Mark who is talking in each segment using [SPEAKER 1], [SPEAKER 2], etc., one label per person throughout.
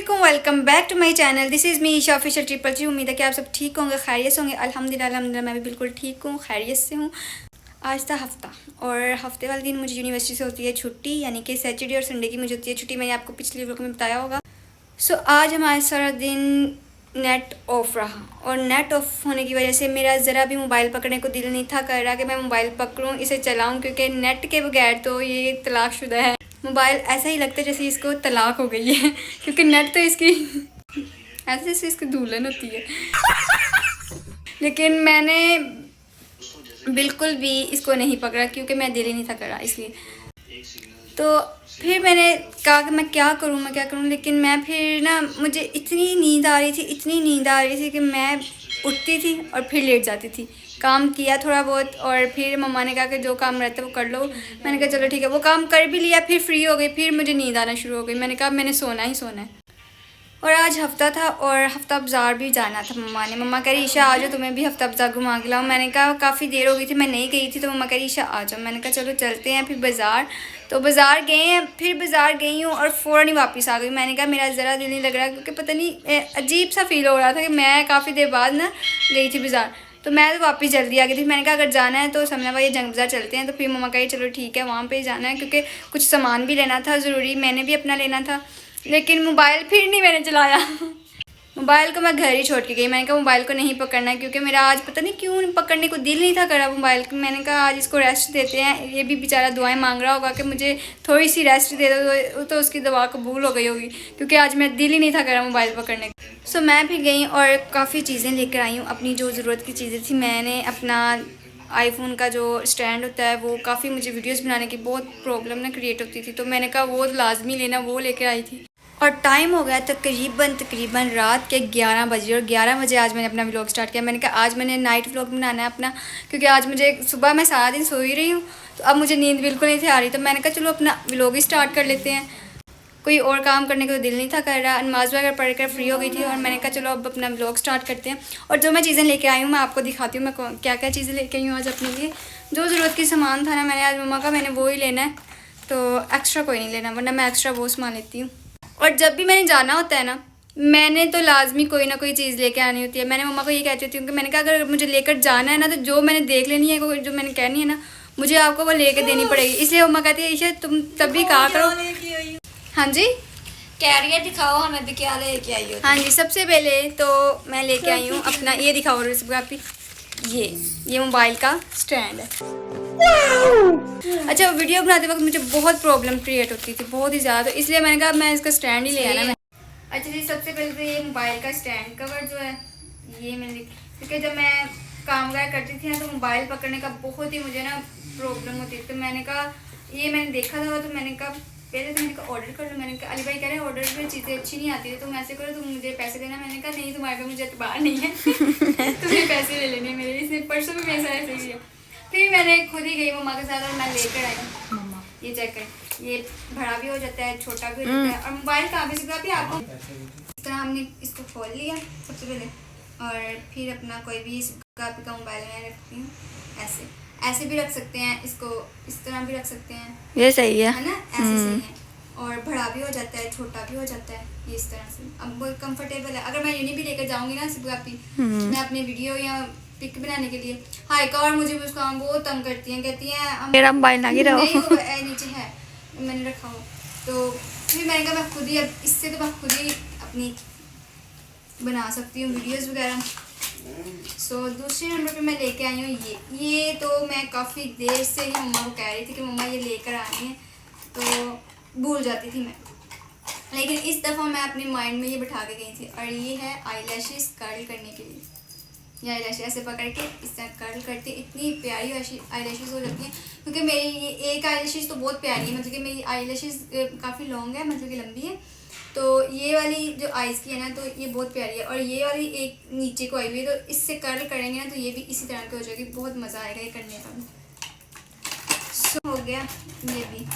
[SPEAKER 1] वालेकुम, welcome back to my channel. This is me Esha official triple G. उम्मीद है कि आप सब ठीक होंगे, खैरियत से होंगे। अल्हम्दुलिल्लाह मैं भी बिल्कुल ठीक हूँ, खैरियत से हूँ। आज था हफ्ता और हफ्ते वाले दिन मुझे यूनिवर्सिटी से होती है छुट्टी, यानी कि सैटरडे और संडे की मुझे होती है छुट्टी। मैंने आपको पिछले व्लॉग में बताया होगा। सो आज हमारा सारा दिन नेट ऑफ रहा और नेट ऑफ होने की वजह से मेरा ज़रा भी मोबाइल पकड़ने को दिल नहीं था कर रहा कि मैं मोबाइल पकड़ूँ, इसे चलाऊँ, क्योंकि नेट के बगैर तो ये तलाकशुदा है। मोबाइल ऐसा ही लगता है जैसे इसको तलाक हो गई है क्योंकि नेट तो इसकी ऐसे जैसे इसकी दुल्हन होती है। लेकिन मैंने बिल्कुल भी इसको नहीं पकड़ा क्योंकि मैं दिल ही नहीं था करा, इसलिए। तो फिर मैंने कहा कि मैं क्या करूँ, लेकिन मैं फिर ना, मुझे इतनी नींद आ रही थी कि मैं उठती थी और फिर लेट जाती थी। काम किया थोड़ा बहुत और फिर मम्मा ने कहा कि जो काम रहता है वो कर लो। मैंने कहा चलो ठीक है, वो काम कर भी लिया, फिर फ्री हो गई, फिर मुझे नींद आना शुरू हो गई। मैंने कहा मैंने सोना ही सोना है। और आज हफ्ता था और हफ्ता बाज़ार भी जाना था। मम्मा कह रही ईशा आ जाओ, तुम्हें भी हफ्ता बाज़ार घुमा के लाओ। मैंने कहा काफ़ी देर हो गई थी, मैं नहीं गई थी, तो मम्मा कह रही ईशा आ जाओ। मैंने कहा चलो चलते हैं फिर बाज़ार। तो बाज़ार गए हैं, फिर बाज़ार गई हूँ और फ़ौरन ही वापस आ गई। मैंने कहा मेरा ज़रा दिल नहीं लग रहा, क्योंकि पता नहीं अजीब सा फील हो रहा था कि मैं काफ़ी देर बाद ना गई थी बाज़ार। तो मैं तो वापस जल्दी आ गई थी। मैंने कहा अगर जाना है तो समझा भाई जंग बाज़ार चलते हैं। तो फिर मम्मा कही चलो ठीक है, वहाँ पे जाना है, क्योंकि कुछ सामान भी लेना था ज़रूरी, मैंने भी अपना लेना था। लेकिन मोबाइल फिर नहीं मैंने चलाया मोबाइल को मैं घर ही छोड़ के गई। मैंने कहा मोबाइल को नहीं पकड़ना है, क्योंकि मेरा आज पता नहीं क्यों पकड़ने को दिल नहीं था करा मोबाइल को। मैंने कहा आज इसको रेस्ट देते हैं, ये भी बेचारा दुआएं मांग रहा होगा कि मुझे थोड़ी सी रेस्ट दे दो, तो उसकी दवा कबूल हो गई होगी, क्योंकि आज मेरा दिल ही नहीं था करा मोबाइल पकड़ने का। सो मैं फिर गई और काफ़ी चीज़ें लेकर आई हूँ, अपनी जो ज़रूरत की चीज़ें थी। मैंने अपना आईफोन का जो स्टैंड होता है, वो काफ़ी मुझे वीडियोस बनाने की बहुत प्रॉब्लम ना क्रिएट होती थी, तो मैंने कहा वो लाजमी लेना, वो लेकर आई थी। और टाइम हो गया तकरीबन रात के 11 बजे, और 11 बजे आज मैंने अपना व्लॉग स्टार्ट किया। मैंने कहा आज मैंने नाइट व्लॉग बनाना है अपना, क्योंकि आज मुझे सुबह मैं सारा दिन सो ही रही हूँ, तो अब मुझे नींद बिल्कुल नहीं थी आ रही। तो मैंने कहा चलो अपना व्लॉग ही स्टार्ट कर लेते हैं। कोई और काम करने को तो दिल नहीं था कर रहा। नमाज़ वगैरह पढ़ कर फ्री हो गई थी और मैंने कहा चलो अब अपना व्लॉग स्टार्ट करते हैं। और जो मैं चीज़ें लेके आई हूँ मैं आपको दिखाती हूँ, मैं क्या क्या चीज़ें लेके आई हूँ आज अपने लिए। जो ज़रूरत की सामान था ना, मैंने आज मम्मा का मैंने वो ही लेना है, तो एक्स्ट्रा कोई नहीं लेना, वरना मैं एक्स्ट्रा वो सामान लेती हूँ। और जब भी मैंने जाना होता है ना, मैंने तो लाजमी कोई ना कोई चीज़ लेके आनी होती है। मैंने मम्मा को ये कहती होती हूँ कि मैंने कहा अगर मुझे लेकर जाना है ना, तो जो मैंने देख लेनी है, कोई जो मैंने कहनी है ना, मुझे आपको वो लेके देनी पड़ेगी। इसलिए मम्मा कहती है ईशा तुम तभी कहा करो। हाँ जी,
[SPEAKER 2] कैरियर दिखाओ हमें भी, क्या लेके आई हो?
[SPEAKER 1] हाँ जी, सबसे पहले तो मैं लेके आई हूँ अपना, ये दिखाओ रेसिपी आपकी, ये मोबाइल का स्टैंड है। अच्छा, वीडियो बनाते वक्त मुझे बहुत प्रॉब्लम क्रिएट होती थी, बहुत ही ज़्यादा, तो इसलिए मैंने कहा मैं इसका स्टैंड ही ले आना मैं। अच्छा जी, सबसे पहले तो ये मोबाइल का स्टैंड कवर जो है ये मैंने, क्योंकि जब मैं काम वगैरह करती थी ना, तो मोबाइल पकड़ने का बहुत ही मुझे ना प्रॉब्लम होती थी। तो मैंने कहा ये मैंने देखा था, तो मैंने कहा पहले तो मैंने कहा ऑर्डर कर लो। मैंने कहा अली भाई कह रहे हैं ऑर्डर में चीज़ें अच्छी नहीं आती थी, तुम ऐसे करो तुम मुझे पैसे देना। मैंने कहा नहीं, तुम्हारे पे मुझे एतबार नहीं है तुम्हें पैसे ले लेने मेरे। इसने परसों भी मेरे साथ ऐसे ही किया। फिर मैंने खुद ही गई मम्मा के साथ और मैं लेकर आई मम्मा, ये चेक करें, ये बड़ा भी हो जाता है, छोटा भी हो जाता है। और मोबाइल कहाँ पे सिखा भी आपको, इस तरह हमने इसको खोल लिया सबसे पहले, और फिर अपना कोई भी का मोबाइल में रखती हूँ, ऐसे भी रख सकते हैं इसको, इस तरह भी रख सकते हैं,
[SPEAKER 2] ये सही है
[SPEAKER 1] ना, ऐसे सही है। और बड़ा भी हो जाता है, छोटा भी हो जाता है, ये इस तरह से। अब वो कंफर्टेबल है। अगर मैं यूनी भी लेकर जाऊंगी ना सिर्फ मैं अपने वीडियो या पिक बनाने के लिए, हाइका और मुझे उसका बहुत तंग करती हैं, कहती हैं
[SPEAKER 2] मेरा मोबाइल ना गिराओ।
[SPEAKER 1] नीचे है मैंने रखा हो। तो फिर मैंने कहा मैं खुद ही, अब इससे तो मैं खुद ही अपनी बना सकती हूँ वीडियोस वगैरह। सो दूसरे नंबर पे मैं लेके आई हूँ ये तो मैं काफ़ी देर से ही मम्मा को कह रही थी कि मम्मा ये लेकर आनी है, तो भूल जाती थी मैं, लेकिन इस दफ़ा मैं अपने माइंड में ये बिठा के गई थी। और ये है आई लैशेस कर्ल करने के लिए। ये आई लैशेस ऐसे पकड़ के इस तरह कर्ल करती, इतनी प्यारी आई लैशेस हो जाती हैं। क्योंकि मेरी ये एक आई लैशेस तो बहुत प्यारी है, मतलब कि मेरी आई लैशेस काफ़ी लॉन्ग है, मतलब कि लंबी है। तो ये वाली जो आइज़ की है ना, तो ये बहुत प्यारी है। और ये वाली एक नीचे को आई हुई है, तो इससे कर्ल करेंगे ना तो ये भी इसी तरह की हो जाएगी, बहुत मज़ा आएगा ये करने का भी। हो गया ये भी।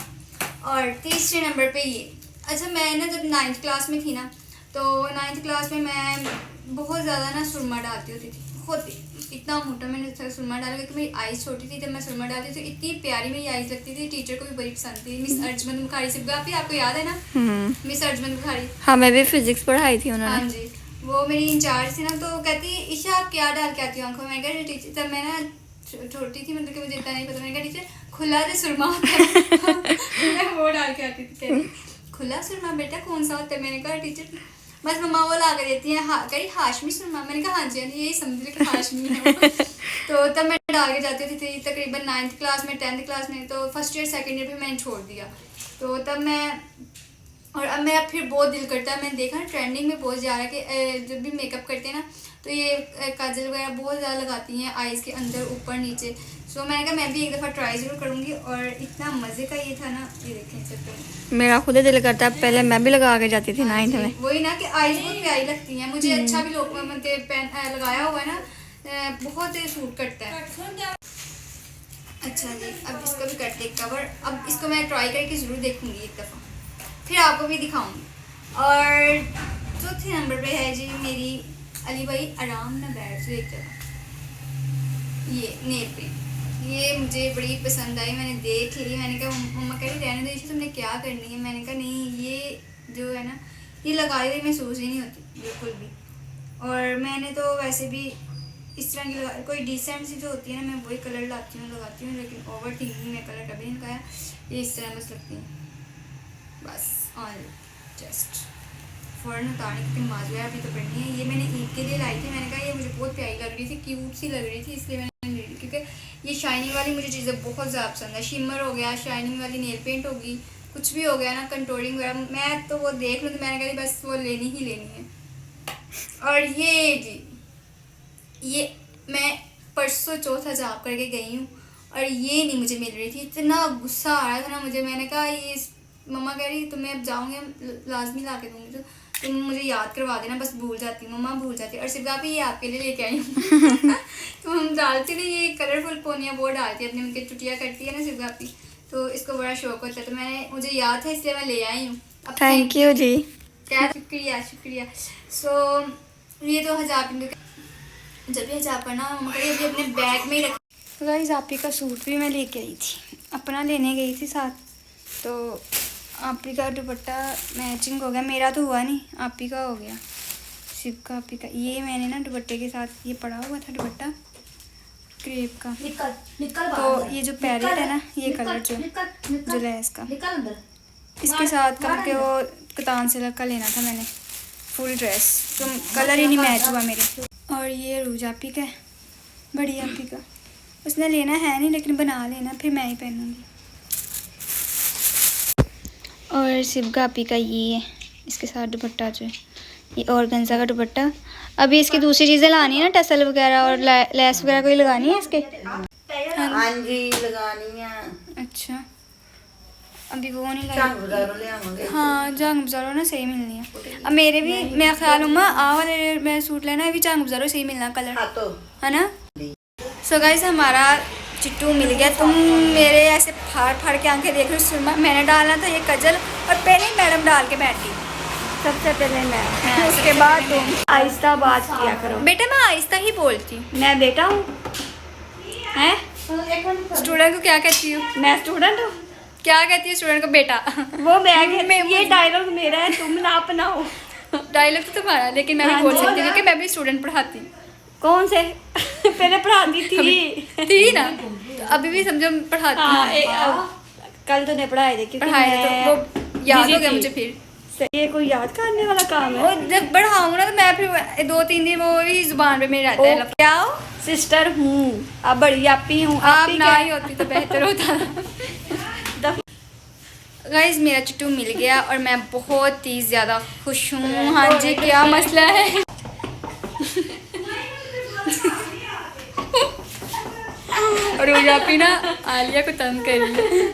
[SPEAKER 1] और तीसरे नंबर पे ये, अच्छा मैं ना जब 9th क्लास में थी ना, तो 9th क्लास में मैं बहुत ज़्यादा ना सुरमा डालती होती थी, इतना मोटा मैंने सुरमा डाला क्योंकि मेरी आईज छोटी थी। जब मैं सुरमा डालती थी तो इतनी प्यारी मेरी आईज लगती थी, टीचर को भी बड़ी पसंद थी। मिस अर्जमंद बुखारी से काफ़ी, आपको याद है ना मिस अर्जमंद बुखारी?
[SPEAKER 2] हमें भी फिजिक्स पढ़ाई थी उन्होंने।
[SPEAKER 1] हाँ जी, वो मेरी इंचार्ज थी ना, तो कहती ईशा आप क्या डाल के आती हो आंखों में? मैं कहा टीचर, तब मैं ना छोटी थी, मतलब कि मुझे इतना नहीं पता। मैंने कहा टीचर खुला जो सुरमा होता है मैं वो डाल के आती थी। कहती खुला सुरमा बेटा कौन सा होता है? मैंने कहा टीचर बस मम्मा वो ला कर देती हैं, कहीं हाशमी सुरमा। मैंने कहा हाँ जी यही समझ लो कि हाशमी है वो। तो तब मैं डाल के जाती थी तकरीबन 9th क्लास में 10th क्लास में। तो फर्स्ट ईयर सेकंड ईयर पे मैंने छोड़ दिया। तो तब मैं, और अब मेरा फिर बहुत दिल करता है, मैंने देखा ना ट्रेंडिंग में बहुत ज़्यादा कि जब भी मेकअप करते हैं ना तो ये काजल वगैरह बहुत ज़्यादा लगाती हैं आईज़ के अंदर ऊपर नीचे। सो मैंने कहा मैं भी एक दफ़ा ट्राई ज़रूर करूँगी। और इतना मज़े का ये था ना, ये देखें सकते
[SPEAKER 2] मेरा खुद दिल करता है, पहले मैं भी लगा के जाती थी 9th में।
[SPEAKER 1] वही ना कि आईज बहुत प्यारी लगती हैं मुझे। अच्छा भी लोग मतलब पेन लगाया हुआ है ना, बहुत सूट करता है। अच्छा जी, अब इसको भी करते हैं कवर। अब इसको मैं ट्राई करके ज़रूर देखूंगी एक दफ़ा, फिर आपको भी दिखाऊंगी। और चौथे नंबर पे है जी मेरी अली भाई आराम ना बैठ जो एक जगह, ये नेल पेंट। ये मुझे बड़ी पसंद आई, मैंने देख ली। मैंने कहा मम्मा कह रही रहने दो इसे, तुमने क्या करनी है? मैंने कहा नहीं, ये जो है ना ये लगाई हुई महसूस ही नहीं होती बिल्कुल भी। और मैंने तो वैसे भी इस तरह की कोई डिसेंट सी जो होती है ना, मैं वही कलर लाती हूँ लगाती हूँ, लेकिन ओवर थिंकिंग में कलर कभी नहीं लगाया। ये इस तरह बस लगती है बस ऑन जस्ट फ़ौरन उतारने की नमाज वगैरह भी तो पढ़नी है। ये मैंने ईद के लिए लाई थी। मैंने कहा ये मुझे बहुत प्यारी लग रही थी, क्यूट सी लग रही थी, इसलिए मैंने ले ली। क्योंकि ये शाइनिंग वाली मुझे चीज़ें बहुत ज़्यादा पसंद है। शिमर हो गया, शाइनिंग वाली नेल पेंट होगी, कुछ भी हो गया ना, कंटूरिंग वगैरह, मैं तो वो देख लूँ तो मैंने कहा बस वो लेनी ही लेनी है। और ये जी, ये मैं परसों चौथ हजाब करके गई हूँ और ये नहीं मुझे मिल रही थी। इतना गुस्सा आ रहा था ना मुझे। मैंने कहा ये मम्मा कह रही तुम्हें अब जाऊँगी लाजमी ला के दूँगी, तो तुम मुझे याद करवा देना। बस भूल जाती मम्मा, भूल जाती। और सिर्फ आप ये आपके लिए लेके आई हूँ तो हम डालती नहीं, ये कलरफुल पोनियाँ वो डालती है अपनी, उनके चुटिया करती है ना सिर्फ आपकी, तो इसको बड़ा शौक होता है। तो मैंने, मुझे याद है इसलिए मैं ले आई हूँ।
[SPEAKER 2] थैंक यू जी,
[SPEAKER 1] क्या शुक्रिया शुक्रिया। सो ये तो हजाब, जब भी हजाब करना मम्मा कह रही अपने बैग में ही रख। तो गाइस आपी का सूट भी मैं लेके आई थी, अपना लेने गई थी साथ। तो आपी का दुपट्टा मैचिंग हो गया, मेरा तो हुआ नहीं, आपी का हो गया, शिव का आपी का। ये मैंने ना दुपट्टे के साथ ये पड़ा हुआ था दुपट्टा क्रेप का। तो ये जो पैरेट है ना, ये कलर जो लेस का इसके साथ का के वो कतान से लग का लेना था मैंने फुल ड्रेस, तो कलर ही नहीं मैच हुआ मेरे। और ये रूज आपी का है, बड़ी आपी का, उसने लेना है नहीं लेकिन बना लेना, फिर मैं ही पहनूंगी। और सिबगा आपी का ये है, इसके साथ दुपट्टा जो है ये ऑर्गेन्जा का दुपट्टा। अभी इसकी दूसरी चीज़ें लानी है ना, टसल वगैरह और लेस वगैरह कोई लगानी है इसके।
[SPEAKER 3] हाँ जी लगानी है।
[SPEAKER 1] अच्छा अभी वो नहीं लाई। हाँ जंग बाजारों ना सही मिलनी है। अब मेरे भी मेरा ख्याल हूँ आ वाले मैं सूट लेना है, अभी जंग बाजारों सही मिलना कलर, है ना। सो गाइस हमारा चिट्टू मिल गया। तुम मेरे ऐसे फाड़ फाड़ के आंखें देख रहे हो। सुरमा मैंने डालना था ये कजल, और पहले ही मैडम डाल के बैठी,
[SPEAKER 2] सबसे पहले मैं, उसके बाद तुम आहिस्ता बात किया करो।
[SPEAKER 1] बेटा मैं आहिस्ता ही बोलती हूँ।
[SPEAKER 2] मैं बेटा हूँ, हैं?
[SPEAKER 1] स्टूडेंट को क्या कहती हूँ?
[SPEAKER 2] मैं स्टूडेंट हूँ।
[SPEAKER 1] क्या कहती है स्टूडेंट को? बेटा।
[SPEAKER 2] वो बैग है, ये डायलॉग मेरा है, तुम ना अपनाओ।
[SPEAKER 1] डायलॉग तो तुम्हारा, लेकिन मैं भी बोल सकती हूँ क्योंकि मैं भी स्टूडेंट पढ़ाती हूँ।
[SPEAKER 2] कौन से? पहले पढ़ाती
[SPEAKER 1] थी ना, तो अभी भी समझो पढ़ाती हूँ।
[SPEAKER 2] कल तूने पढ़ाए थे,
[SPEAKER 1] पढ़ाया तो वो याद हो गया मुझे। फिर
[SPEAKER 2] ये कोई याद करने वाला काम है?
[SPEAKER 1] और जब बढ़ाऊंगा ना तो मैं फिर 2-3 दिन वो ही जुबान पे मेरे रहता है। क्या हो?
[SPEAKER 2] सिस्टर हूँ, अब बड़ी आपी हूँ।
[SPEAKER 1] आप ना ही होती तो बेहतर होता। गाइस मेरा चिट्टू मिल गया और मैं बहुत ही ज़्यादा खुश हूँ। हाँ जी, क्या मसला है? और वो जापी ना आलिया को तंग कर रही है,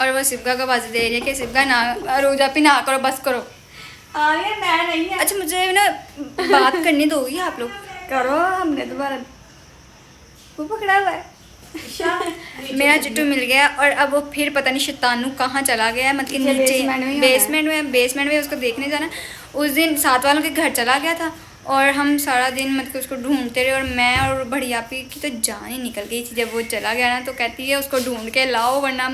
[SPEAKER 1] और वो सिबगा का बाजी दे रही है कि सिबगा ना, रोजापी ना करो, बस करो।
[SPEAKER 2] आलिया मैं नहीं है।
[SPEAKER 1] अच्छा मुझे ना बात करनी दोगी आप लोग?
[SPEAKER 2] करो, हमने दोबारा
[SPEAKER 1] वो पकड़ा हुआ है। मेरा चिट्टू मिल गया और अब वो फिर पता नहीं शैतानू कहाँ चला गया है, मतलब नीचे बेसमेंट में उसको देखने जाना। उस दिन साथ वालों के घर चला गया था और हम सारा दिन मतलब उसको ढूंढते रहे, और मैं और बढ़िया पी की तो जान ही निकल गई थी। जब वो चला गया ना तो कहती है उसको ढूंढ के लाओ, वरना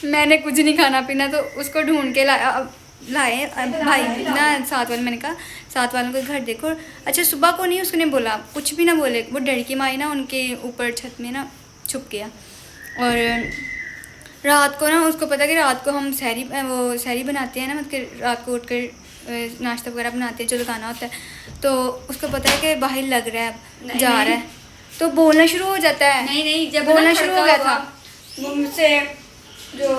[SPEAKER 1] मैंने कुछ नहीं खाना पीना। तो उसको ढूंढ के लाए भाई ना साथ वाले। मैंने कहा साथ वालों के घर देखो। अच्छा सुबह को नहीं, उसने बोला कुछ भी ना बोले, वो डर की मारी ना उनके ऊपर छत में ना छुप गया। और रात को ना उसको पता कि रात को हम सहरी बनाते हैं ना, मतलब रात को उठकर नाश्ता वगैरह बनाते हैं जो लगाना होता है। तो उसको पता है कि बाहर लग रहा है, जा रहा है, तो बोलना शुरू हो जाता है।
[SPEAKER 2] नहीं, जब
[SPEAKER 1] बोलना शुरू हो गया था
[SPEAKER 2] मुझसे जो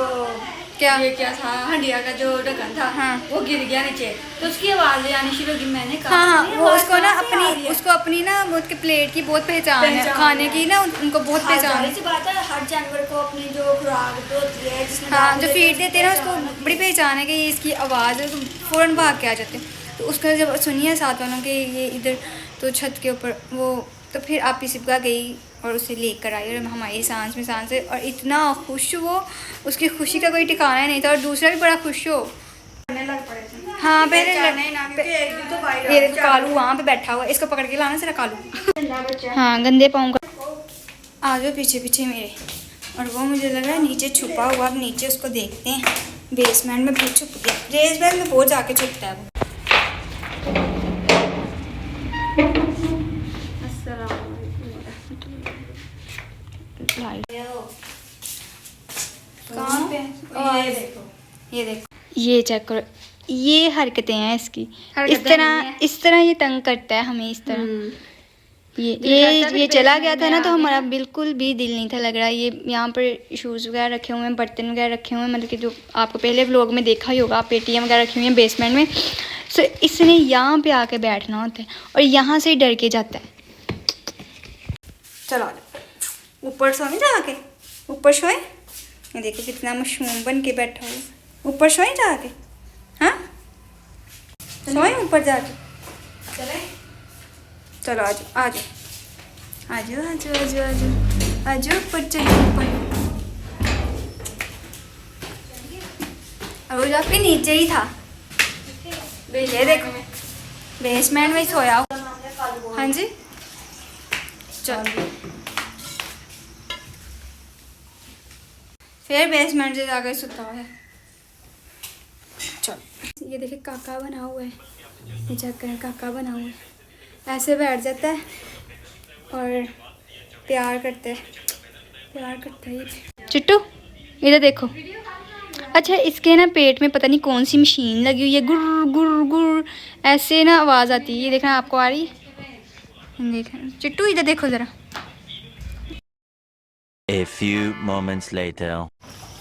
[SPEAKER 1] क्या
[SPEAKER 2] ये क्या था, हंडिया का जो ढक्कन था,
[SPEAKER 1] हाँ।
[SPEAKER 2] वो गिर गया नीचे, तो उसकी आवाज आनी शुरू होगी। मैंने कहा
[SPEAKER 1] हाँ
[SPEAKER 2] "ये
[SPEAKER 1] वो
[SPEAKER 2] आवाज़
[SPEAKER 1] उसको ना
[SPEAKER 2] कहाँ से आ रही है?"
[SPEAKER 1] उसको अपनी ना वो उसके प्लेट की बहुत पहचान है,
[SPEAKER 2] पहचान
[SPEAKER 1] खाने
[SPEAKER 2] है।
[SPEAKER 1] की ना उनको बहुत
[SPEAKER 2] हाँ,
[SPEAKER 1] पहचान
[SPEAKER 2] जाहिर
[SPEAKER 1] है।
[SPEAKER 2] सी बात है, हर जानवर को अपनी जो खुराक तो होती है जिसमें
[SPEAKER 1] हाँ
[SPEAKER 2] डाल
[SPEAKER 1] जो
[SPEAKER 2] देते
[SPEAKER 1] फीड
[SPEAKER 2] हैं,
[SPEAKER 1] देते हैं ना
[SPEAKER 2] उसकी
[SPEAKER 1] उसको
[SPEAKER 2] पहचान है।
[SPEAKER 1] बड़ी पहचान है कि ये इसकी आवाज़ है, तो फ़ौरन भाग के आ जाते हैं। तो उसका जब सुनिए साथ वालों के ये इधर तो छत के ऊपर वो, तो फिर आप सिपका गई और उसे लेकर आई, और हमारी सांस में सांस है। और इतना खुश वो, उसकी खुशी का कोई ठिकाना नहीं था। और दूसरा भी बड़ा खुश हो।
[SPEAKER 2] लग पड़े थे।
[SPEAKER 1] हाँ पहले
[SPEAKER 2] पहचाने ना, क्योंकि एक दिन तो बाहर
[SPEAKER 1] ये
[SPEAKER 2] आ
[SPEAKER 1] देखो कालू वहाँ पे बैठा हुआ है, इसको पकड़ के लाना जरा कालू। हाँ गंदे पाँव का। आ जाओ पीछे पीछे मेरे। और वो मुझे लग रहा है नीचे छुपा हुआ। अब नीचे उसको देखते हैं। बेसमेंट में भी छुप गया, बेसमेंट में बहुत जाके छुपता है वो। कहाँ पे है?
[SPEAKER 2] ये देखो,
[SPEAKER 1] ये देखो, ये चेक करो, ये हरकतें हैं इसकी।
[SPEAKER 2] हरकतें नहीं है।
[SPEAKER 1] इस तरह ये तंग करता है हमें इस तरह। ये चला गया था ना, तो हमारा बिल्कुल भी दिल नहीं था लग रहा। ये यहाँ पर शूज़ वगैरह रखे हुए हैं, बर्तन वगैरह रखे हुए हैं, मतलब कि जो आपको पहले व्लॉग में देखा ही होगा, पेटियाँ वगैरह रखी हुई हैं बेसमेंट में। सो इसने यहाँ पे आके बैठना होता है, और यहाँ से ही डर के जाता है। चलो आ जाओ ऊपर, सोए जाके ऊपर सोए। ये देखो कितना मशहूम बन के बैठा हुआ। ऊपर सोए जाके, हाँ सोए ऊपर जाके। चलो आ जाओ आ जाओ आ जाओ आ जाओ आ जाओ आ जाओ आ जाओ ऊपर, चलिए ऊपर। और वो आपके नीचे ही था, ये देखो बेसमेंट में ही सोया हो। हाँ जी चलो फिर बेसमेंट से जाकर सुता हुआ है। चलो ये देखिए काका बना हुआ है, ये चेक करें काका बना हुआ है। ऐसे बैठ जाता है और प्यार करता है। चिट्टू इधर देखो। अच्छा इसके ना पेट में पता नहीं कौन सी मशीन लगी हुई है, गुर गुर गुर ऐसे ना आवाज़ आती है। ये देखना, आपको आ रही है? देखना चिट्टू इधर देखो ज़रा।
[SPEAKER 4] A few moments later.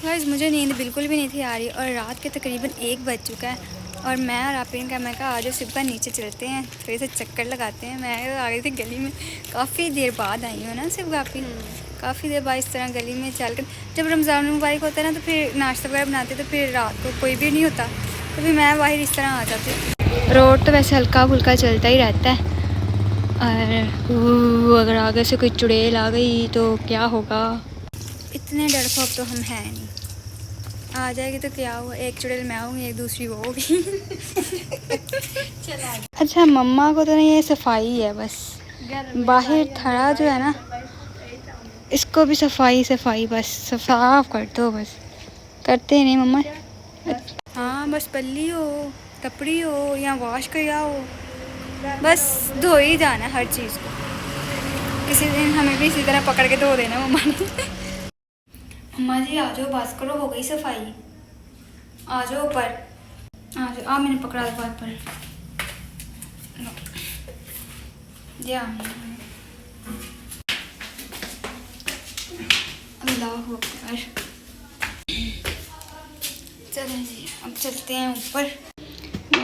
[SPEAKER 1] Guys मुझे नींद बिल्कुल भी नहीं थी आ रही, और रात के तकरीबन 1 बज चुका है। और मैं और आपिन का मैं कहा आज सिब्बा नीचे चलते हैं, थोड़े से चक्कर लगाते हैं। मैं आ गई थी गली में, काफ़ी देर बाद आई हूँ ना सिब्बा आपिन, काफ़ी देर बाद इस तरह गली में चल कर। जब रमज़ान मुबारक होता है ना तो फिर नाश्ता वगैरह बनाते, तो फिर रात को कोई भी नहीं होता, तो फिर मैं बाहर इस तरह आ जाती। रोड तो वैसे हल्का फुल्का चलता ही रहता है, और अगर आगे से कोई चुड़ैल आ गई तो क्या होगा। इतने डरपोक तो हम हैं नहीं, आ जाएगी तो क्या हुआ, एक चुड़ैल मैं होंगी, एक दूसरी वो होगी। अच्छा मम्मा को तो नहीं, ये सफाई है बस, बाहर थड़ा जो है ना इसको भी सफाई बस साफ कर दो बस। करते नहीं मम्मा। हाँ बस पल्ली हो, तपड़ी हो या वॉश किया हो, बस धो ही जाना है हर चीज़ को। किसी दिन हमें भी इसी तरह पकड़ के धो देना मम्मा ने। अम्मा जी आ जाओ, बस करो, हो गई सफाई, आ जाओ ऊपर, आ जाओ। आ मैंने पकड़ा दो बात पर, अल्लाह अकबर। चलें जी अब चलते हैं ऊपर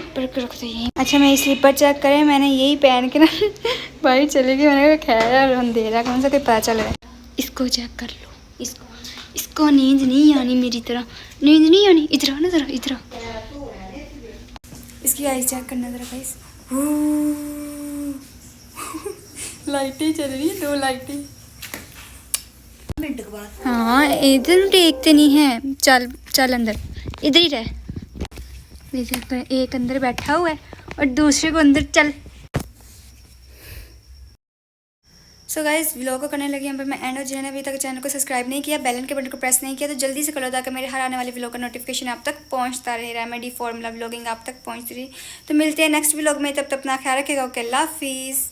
[SPEAKER 1] को रख दो यहीं। अच्छा मेरी स्लीपर चेक करें, मैंने यही पहन के ना भाई चली गई। मैंने कहा खैर यार अंधेरा कौन सा कोई पता चल रहा है। इसको चेक कर लो, इसको नींद नहीं आनी मेरी तरह, नींद नहीं आनी। इधर आ ना ज़रा, इधर आ। इसकी आईज चेक करना ज़रा गाइस। लाइटें चल रही है, 2 लाइटें। हाँ इधर देखते नहीं है, चल अंदर, इधर ही रह। एक अंदर बैठा हुआ है और दूसरे को अंदर चल। सो गाइस व्लॉग को करने लगी यहाँ पर मैं एंड, और जिन्होंने अभी तक चैनल को सब्सक्राइब नहीं किया, बेल के बटन को प्रेस नहीं किया, तो जल्दी से कर लो ताकि मेरे हर आने वाले व्लॉग का नोटिफिकेशन आप तक पहुँचता रहे, रेमेडी फॉर्मूला व्लॉगिंग आप तक पहुँचती रही। तो मिलते हैं नेक्स्ट व्लॉग में, तब तक अपना ख्याल रखेगा। ओके, अल्लाह हाफिज़।